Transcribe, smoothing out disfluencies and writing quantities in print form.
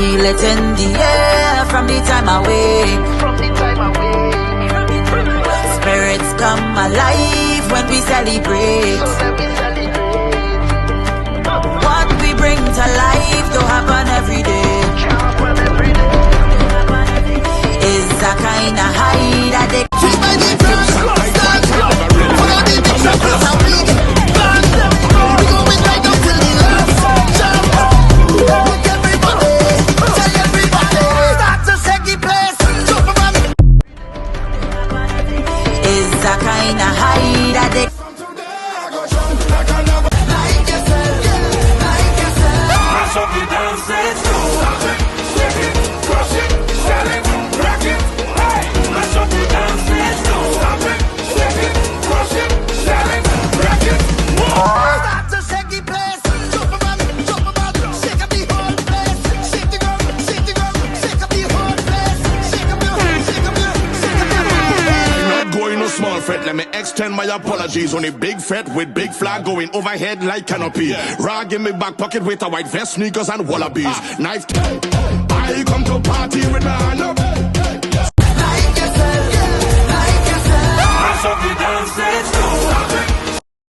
feel it in the air from the time I wake. Spirits come alive when we celebrate. What we bring to life don't happen every day. Is a kind of high that they let me extend my apologies. On a big fret with big flag going overhead like canopy. Rag in my back pocket with a white vest, sneakers and wallabies. Knife. I come to party with my hand up. Like yourself, like yourself. Mash up the dance, let's go.